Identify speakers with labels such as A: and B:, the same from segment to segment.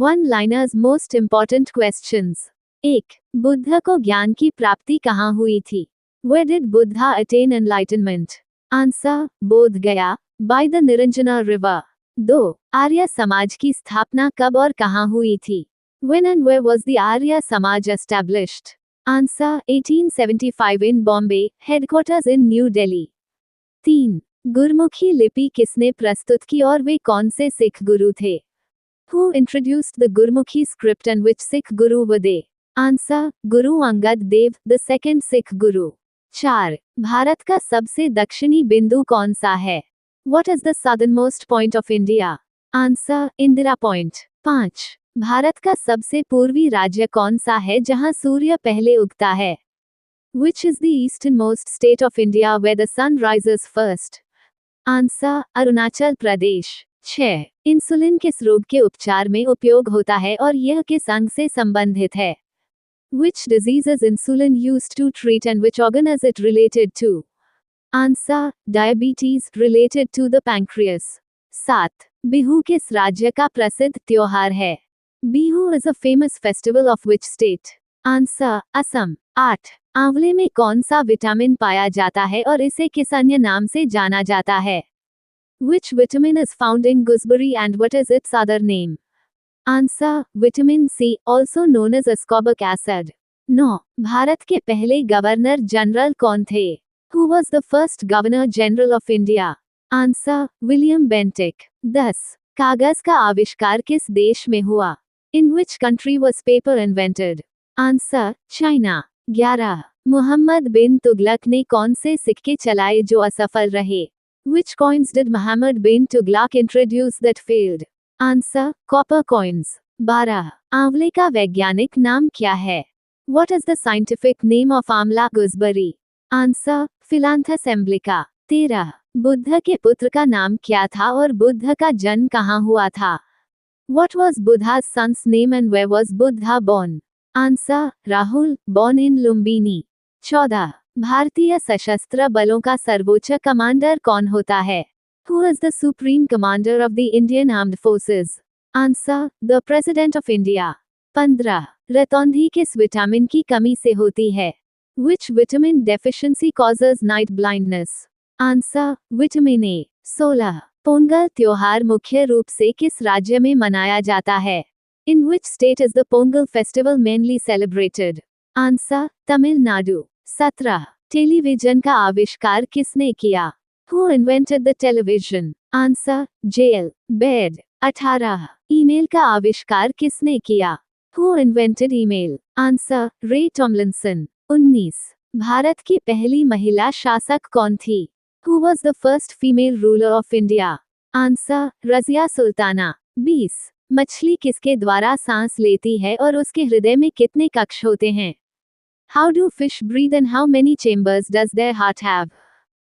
A: One liners most important questions. 1. Buddha को ज्ञान की प्राप्ति कहाँ हुई थी? Where did Buddha attain enlightenment? Answer: बोध गया, by the Niranjana river. 2. Arya Samaj की स्थापना कब और कहाँ हुई थी? When and where was the Arya Samaj established? Answer: 1875 in Bombay, headquarters in New Delhi. 3. Gurmukhi लिपि किसने प्रस्तुत की और वे कौन से सिख गुरु थे? Who introduced the Gurmukhi script and which Sikh guru were they? Answer: Guru Angad Dev, the second Sikh guru. 4. Bharat का सबसे दक्षिणी बिंदु कौन सा है? What is the southernmost point of India? Answer: Indira Point. 5. Bharat का सबसे पूर्वी राज्य कौन सा है जहां सूर्य पहले उगता है? Which is the easternmost state of India where the sun rises first? Answer: Arunachal Pradesh. 6. Insulin किस रोग के उपचार में उपयोग होता है और यह किस अंग से संबंधित है? Which disease is insulin used to treat and which organ is it related to? Answer: diabetes, related to the pancreas. 7. Bihu किस राज्य का प्रसिद्ध त्योहार है? Bihu is a famous festival of which state? Answer: Assam. 8. आंवले में कौन सा विटामिन पाया जाता है और इसे किस अन्य नाम से जाना जाता है? Which vitamin is found in gooseberry and what is its other name? Answer: Vitamin C, also known as ascorbic acid. 9. Bharat के पहले गवर्नर जनरल कौन थे? Who was the first Governor General of India? Answer: William Bentinck. 10. कागज का आविष्कार किस देश में हुआ? In which country was paper invented? Answer: China. 11. Muhammad बिन तुगलक ने कौन से सिक्के चलाए जो असफल रहे? Which coins did Muhammad bin Tughlaq introduce that failed? Answer: copper coins. 12. आंवले का वैज्ञानिक नाम क्या है? What is the scientific name of आंवला gooseberry? Answer: Phyllanthus emblica. 13. Buddha के पुत्र का नाम क्या था और बुद्ध का जन्म कहाँ हुआ था? What was Buddha's son's name and where was Buddha born? Answer: Rahul, born in Lumbini. 14. भारतीय सशस्त्र बलों का सर्वोच्च कमांडर कौन होता है? Who is the supreme commander of the Indian Armed Forces? Answer: The President of India. 15. रतौंधी किस vitamin की कमी से होती है? Which vitamin deficiency causes night blindness? Answer: Vitamin A. 16. Pongal त्योहार मुख्य रूप से किस राज्य में मनाया जाता है? In which state is the Pongal festival mainly celebrated? Answer: Tamil Nadu. 17. Television का आविष्कार किसने किया? Who invented the television? Answer: J.L. Baird. 18. Email का आविष्कार किसने किया? Who invented email? Answer: Ray Tomlinson. 19. Bharat की पहली महिला शासक कौन थी? Who was the first female ruler of India? Answer: Razia Sultana. 20. मछली किसके द्वारा सांस लेती है और उसके हृदय में कितने कक्ष होते हैं? How do fish breathe and how many chambers does their heart have?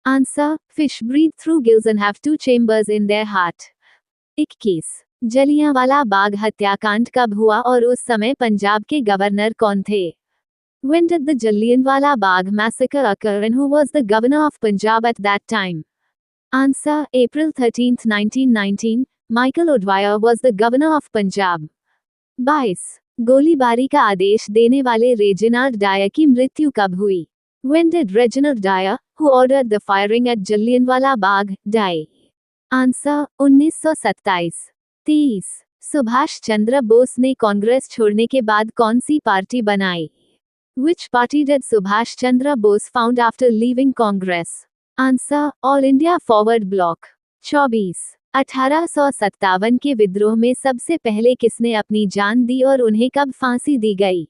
A: Answer: Fish breathe through gills and have 2 chambers in their heart. 21. Jallianwala Bagh हत्याकांड कब हुआ और उस समय पंजाब के गवर्नर कौन थे? When did the Jallianwala Bagh massacre occur and who was the governor of Punjab at that time? Answer: April 13, 1919. Michael O'Dwyer was the governor of Punjab. 22. गोलीबारी का आदेश देने वाले रेजिनाल्ड डायर की मृत्यु कब हुई? When did Reginald Dyer, who ordered the firing at Jallianwala Bagh, die? Answer: 1927. 23. Subhash Chandra Bose ने कांग्रेस छोड़ने के बाद कौन सी पार्टी बनाई? Which party did Subhash Chandra Bose found after leaving Congress? Answer: All India Forward Bloc. 24. 1857 के विद्रोह में सबसे पहले किसने अपनी जान दी और उन्हें कब फांसी दी गई?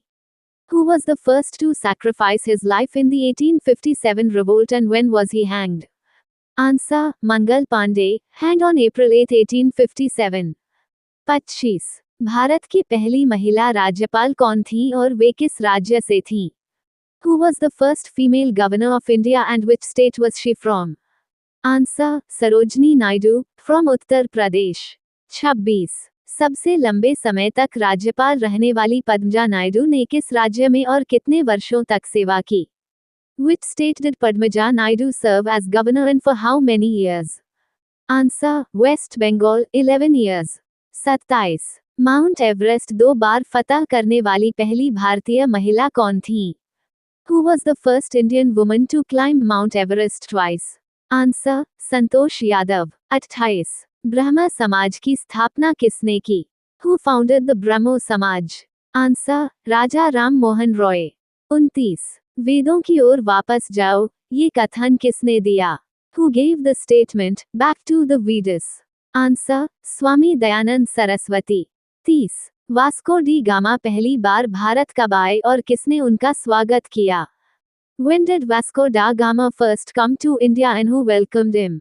A: Who was the first to sacrifice his life in the 1857 revolt and when was he hanged? Answer: Mangal Pandey, hanged on April 8, 1857. 25. Bharat की पहली महिला राज्यपाल कौन थी और वे किस राज्य से थीं? Who was the first female governor of India and which state was she from? Answer: Sarojini Naidu, from Uttar Pradesh. 26. सबसे लंबे समय तक राज्यपाल रहने वाली पद्मजा नायडू ने किस राज्य में और कितने वर्षों तक सेवा की? Which state did Padmaja Naidu serve as governor and for how many years? Answer: West Bengal, 11 years. 27. Mount Everest 2 बार फतह करने वाली पहली भारतीय महिला कौन थी? Who was the first Indian woman to climb Mount Everest twice? Answer Santosh Yadav. 28 Brahmo समाज की स्थापना किसने की? Who founded the ब्रह्मो समाज? आंसर राजा राम मोहन रॉय। 29 वेदों की ओर वापस जाओ, ये कथन किसने दिया? Who gave the statement, back to the Vedas? Answer Swami Dayanand Saraswati. 30 Vasco D gamma पहली बार भारत कब आए और किसने उनका स्वागत किया? When did Vasco da Gama first come to India and who welcomed him?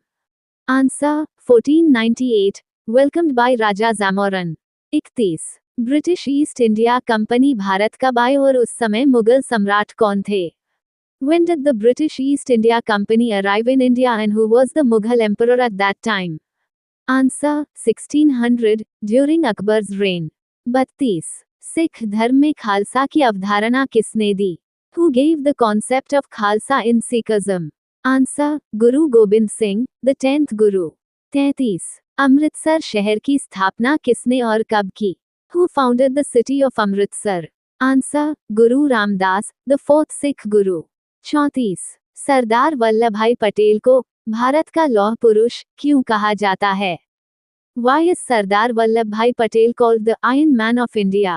A: Answer 1498, welcomed by Raja Zamorin। 31 British east India company Bharat कब आए और उस समय मुगल सम्राट कौन थे? When did the British East India Company arrive in India and who was the Mughal emperor at that time? Answer 1600, during Akbar's reign। 32 Sikh धर्म में खालसा की अवधारणा किसने दी? Who gave the concept of Khalsa in Sikhism? Answer Guru Gobind Singh, the 10th Guru। 33 Amritsar शहर की स्थापना किसने और कब की? Who founded the city of Amritsar? Answer Guru Ramdas, the 4th Sikh Guru। 34 Sardar Vallabh भाई पटेल को भारत का लौह पुरुष क्यों कहा जाता है? Why is Sardar Vallabhbhai Patel called the Iron Man of India?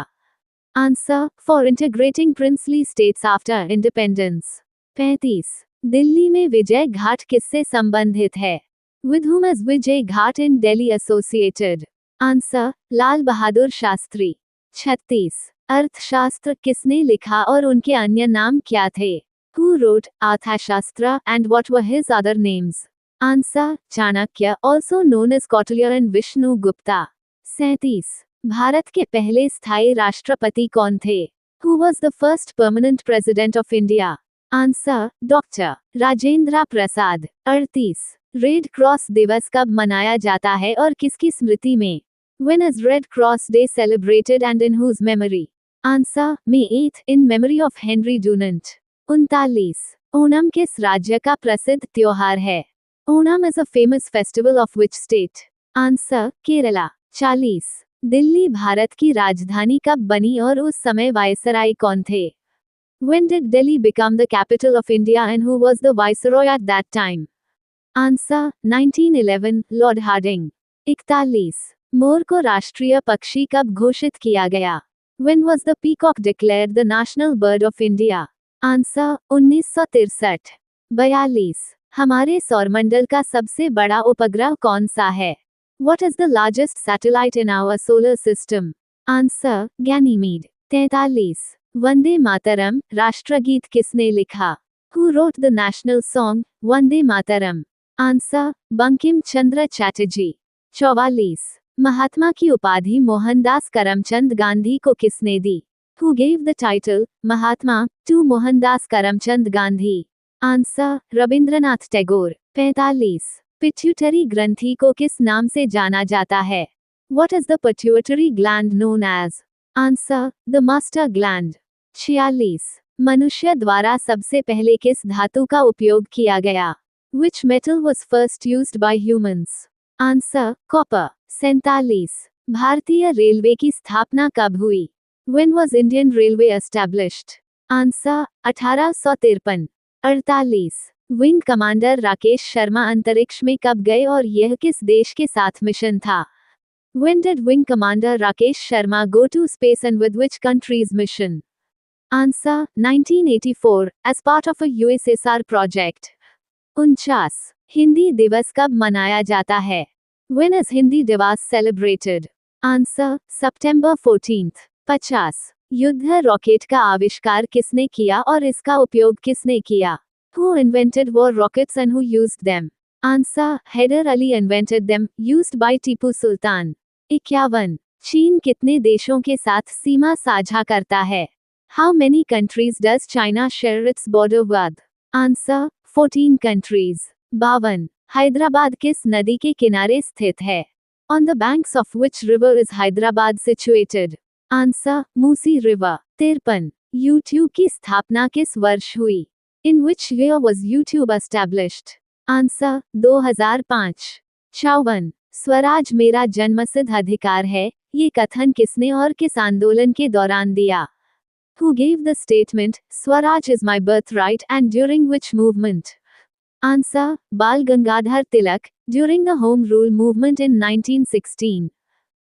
A: Answer for integrating princely states after independence। 35 Delhi में विजय घाट किससे संबंधित है? With whom is Vijay Ghat in Delhi associated? Answer Lal Bahadur Shastri. 36 अर्थशास्त्र किसने लिखा और उनके अन्य नाम क्या थे? Who wrote Arthashastra and what were his other names? Answer Chanakya, also known as Kautilya and Vishnu Gupta। 37 Bharat के पहले स्थायी राष्ट्रपति कौन थे? Who was the first permanent president of India? Answer doctor Rajendra Prasad. 38 red cross दिवस कब मनाया जाता है और किसकी स्मृति में? When is Red Cross Day celebrated and in whose memory? Answer May 8 in memory of Henry Dunant। 39 Onam किस राज्य का प्रसिद्ध त्योहार है? Onam is a famous festival of which state? Answer Kerala. 40 Delhi Bharat की राजधानी कब बनी और उस समय वायसराय कौन थे? When did Delhi become the capital of India and who was the viceroy at that time? Answer 1911, Lord Hardinge। 41 मोर को राष्ट्रीय पक्षी कब घोषित किया गया? When was the peacock declared the national bird of India? Answer 1963। 42 हमारे सौरमंडल का सबसे बड़ा उपग्रह कौन सा है? What is the largest satellite in our solar system? Answer Ganymede। 43 Vande Mataram राष्ट्रगीत किसने लिखा? Who wrote the national song Vande Mataram? Answer Bankim Chandra Chatterjee. 44 महात्मा की उपाधि मोहनदास करमचंद गांधी को किसने दी? Who gave the title Mahatma to Mohandas Karamchand Gandhi? Answer Rabindranath Tagore. 45 pituitary ग्रंथि को किस नाम से जाना जाता है? What is the pituitary gland known as? Answer the master gland। 46 मनुष्य द्वारा सबसे पहले किस धातु का उपयोग किया गया? Which metal was first used by humans? Answer copper। 47 भारतीय रेलवे की स्थापना कब हुई? When was Indian Railway established? Answer 1853। 48 wing commander Rakesh Sharma अंतरिक्ष में कब गए और यह किस देश के साथ मिशन था? When did Wing Commander Rakesh Sharma go to space and with which country's mission? Answer 1984 as part of a USSR project। 49 Hindi दिवस कब मनाया जाता है? When is Hindi Divas celebrated? Answer September 14th। 50 युद्ध रॉकेट का आविष्कार किसने किया और इसका उपयोग किसने किया? Who invented war rockets and who used them? Answer Haider Ali invented them, used by Tipu Sultan. 51 चीन कितने देशों के साथ सीमा साझा करता है? How many countries does China share its border with? Answer 14 countries। 52 Hyderabad किस नदी के किनारे स्थित है? On the banks of which river is Hyderabad situated? Answer Musi river. 53 YouTube की स्थापना किस वर्ष हुई? In which year was YouTube established? Answer 2005। 54 Swaraj मेरा जन्मसिद्ध अधिकार है, ये कथन किसने और किस आंदोलन के दौरान दिया? Who gave the statement, Swaraj is my birthright, and during which movement? Answer, Bal Gangadhar Tilak, during the Home Rule movement in 1916.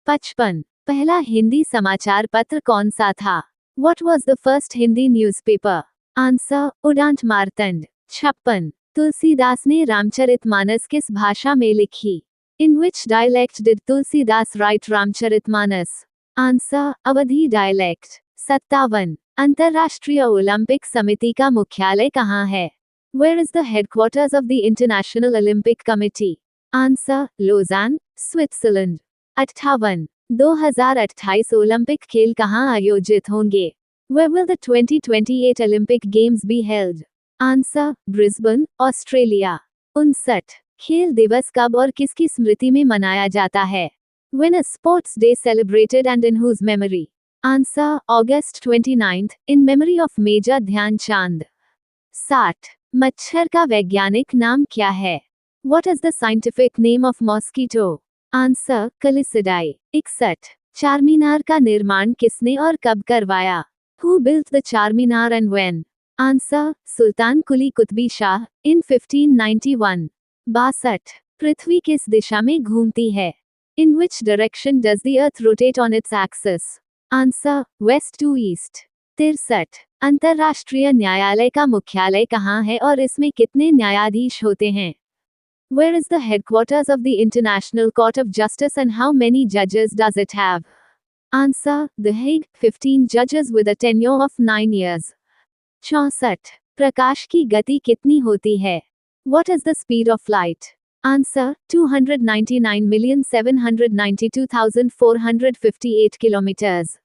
A: 55. पहला हिंदी समाचार पत्र कौन सा था? What was the first Hindi newspaper? Answer, उडांट Martand. 56. Tulsidas ने रामचरितमानस किस भाषा में लिखी? In which dialect did Tulsidas write Ramcharitmanas? Answer, Awadhi dialect. 57. अंतर्राष्ट्रीय ओलंपिक समिति का मुख्यालय कहाँ है? Where is the headquarters of the International Olympic Committee? Answer, Lausanne, Switzerland. 58. 2028 Olympic खेल कहाँ आयोजित होंगे? Where will the 2028 Olympic Games be held? Answer, Brisbane, Australia. 59. खेल दिवस कब और किसकी स्मृति में मनाया जाता है? When is Sports Day celebrated and in whose memory? Answer, August 29th, in memory of Major Dhyan Chand. 60. मच्छर का वैज्ञानिक नाम क्या है? What is the scientific name of mosquito? Answer, Calicidae. 61. Charminar का निर्माण किसने और कब करवाया? Who built the Charminar and when? Answer, Sultan Quli कुतबी Shah, in 1591. 62. पृथ्वी किस दिशा में घूमती है? In which direction does the earth rotate on its axis? Answer, west to east. 63. अंतर्राष्ट्रीय न्यायालय का मुख्यालय कहाँ है और इसमें कितने न्यायाधीश होते हैं? Where is the headquarters of the International Court of Justice and how many judges does it have? Answer, The Hague, 15 judges with a tenure of 9 years. 64. प्रकाश की गति कितनी होती है? What is the speed of light? Answer, 299,792,458 kilometers.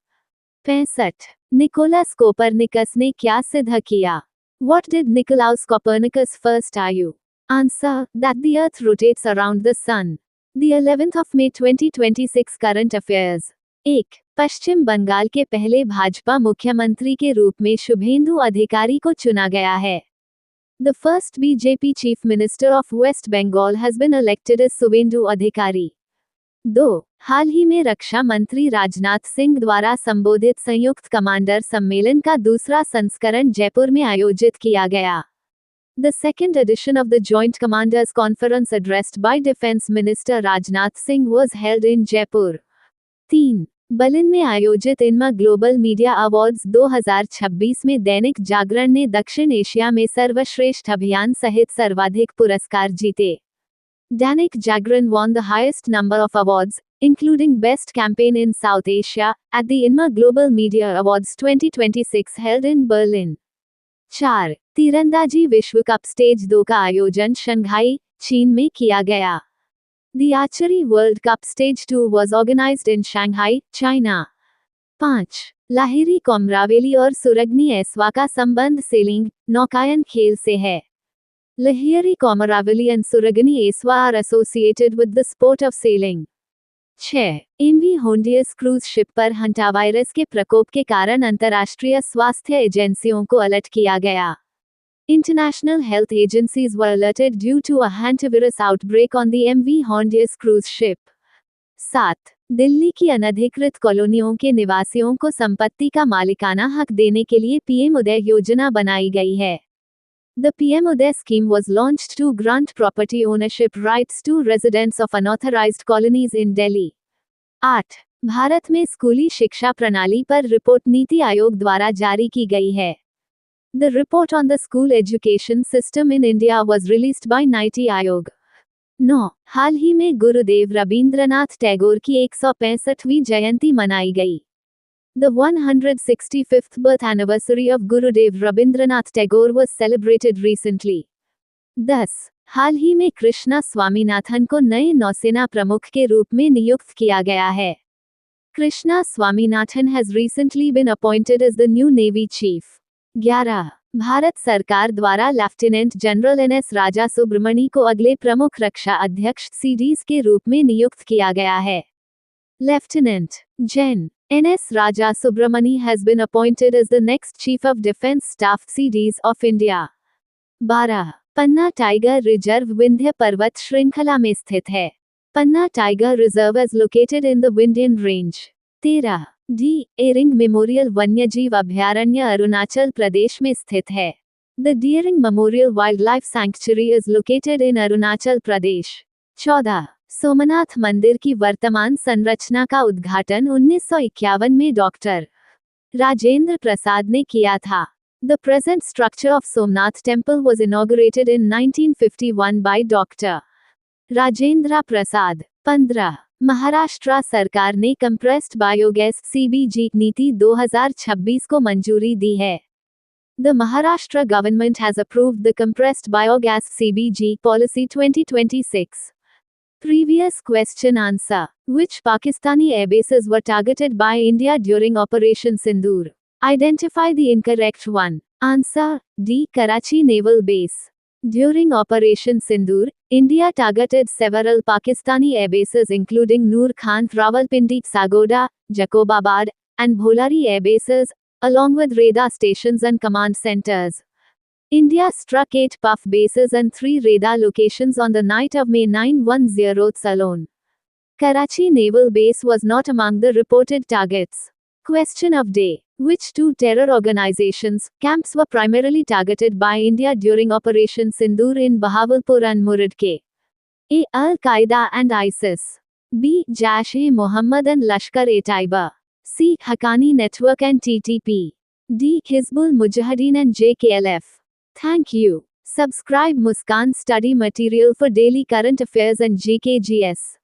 A: 65. Nicholas Copernicus ने क्या सिद्ध किया? What did Nicolaus Copernicus first argue? Answer, that the earth rotates around the sun. The 11th of May 2026 current affairs. 1. पश्चिम बंगाल के पहले भाजपा मुख्यमंत्री के रूप में शुभेंदु अधिकारी को चुना गया है. The first BJP Chief Minister of West Bengal has been elected as Subhendu Adhikari. 2. हाल ही में रक्षा मंत्री राजनाथ सिंह द्वारा संबोधित संयुक्त कमांडर सम्मेलन का दूसरा संस्करण जयपुर में आयोजित किया गया. The second edition of the Joint Commanders Conference addressed by Defence Minister Rajnath Singh was held in Jaipur. 3. Berlin में आयोजित इनमा ग्लोबल मीडिया अवार्ड्स 2026 में दैनिक जागरण ने दक्षिण एशिया में सर्वश्रेष्ठ अभियान सहित सर्वाधिक पुरस्कार जीते. Dainik Jagran won the highest number of awards, including Best Campaign in South Asia, at the INMA Global Media Awards 2026 held in Berlin. 4. तीरंदाजी विश्व कप स्टेज 2 का आयोजन शंघाई, चीन में किया गया. The Archery World Cup Stage 2 was organized in Shanghai, China. 5. Lahiri कोमरावेली और सुरगनी एस्वा का संबंध सेलिंग, नौकायन खेल से है. Lahiri Komaraveli and Suragani Eswa are associated with the sport of sailing. 6. MV Hondius cruise ship पर हंटावायरस के प्रकोप के कारण अंतर्राष्ट्रीय स्वास्थ्य एजेंसियों को अलर्ट किया गया. International health agencies were alerted due to a hantavirus outbreak on the MV Hondius cruise ship. 7. Delhi की अनधिकृत कॉलोनियों के निवासियों को संपत्ति का मालिकाना हक देने के लिए पीएम उदय योजना बनाई गई है. The PM Uday scheme was launched to grant property ownership rights to residents of unauthorized colonies in Delhi. 8. Bharat में स्कूली शिक्षा प्रणाली पर रिपोर्ट नीति आयोग द्वारा जारी की गई है. The report on the school education system in India was released by NITI Aayog. 9. हाल ही में गुरुदेव रवींद्रनाथ टैगोर की 165वीं जयंती मनाई गई. The 165th birth anniversary of Gurudev Rabindranath Tagore was celebrated recently. 10. हाल ही में कृष्णा स्वामीनाथन को नए नौसेना प्रमुख के रूप में नियुक्त किया गया है. Krishna Swaminathan has recently been appointed as the new Navy Chief. 11. Bharat सरकार द्वारा लेफ्टिनेंट जनरल एनएस राजा सुब्रमणी को अगले प्रमुख रक्षा अध्यक्ष सीडीज के रूप में नियुक्त किया गया है. लेफ्टिनेंट जन NS Raja Subramani has been appointed as the next Chief of Defence Staff CDs of India. 12. Panna tiger reserve Vindhya पर्वत श्रृंखला में स्थित है. Panna Tiger Reserve is located in the Vindhyan Range. 13. D. Earring Memorial वन्यजीव अभयारण्य अरुणाचल प्रदेश में स्थित है. The Deering Memorial Wildlife Sanctuary is located in Arunachal Pradesh. 14. Somnath मंदिर की वर्तमान संरचना का उद्घाटन 1951 में डॉक्टर राजेंद्र प्रसाद ने किया था. The present structure of Somnath Temple was inaugurated in 1951 by Dr. Rajendra Prasad. 15. Maharashtra सरकार ने कंप्रेस्ड बायोगैस (CBG) नीति 2026 को मंजूरी दी है. The Maharashtra government has approved the compressed biogas (CBG) policy 2026. Previous question answer. Which Pakistani airbases were targeted by India during Operation Sindoor? Identify the incorrect one. Answer D. Karachi Naval Base. During Operation Sindoor, India targeted several Pakistani airbases including Noor Khan, Rawalpindi, Sagoda, Jacobabad, and Bholari airbases, along with radar stations and command centers. India struck 8 PUF bases and 3 radar locations on the night of May 910 alone. Karachi Naval Base was not among the reported targets. Question of day. Which 2 terror organizations' camps were primarily targeted by India during Operation Sindoor in Bahawalpur and Muradke? A. Al-Qaeda and ISIS. B. Jaish-e-Mohammed and Lashkar-e-Taiba. C. Haqqani Network and TTP. D. Hizbul Mujahideen and JKLF. Thank you. Subscribe Muskan Study Material for daily current affairs and GKGS.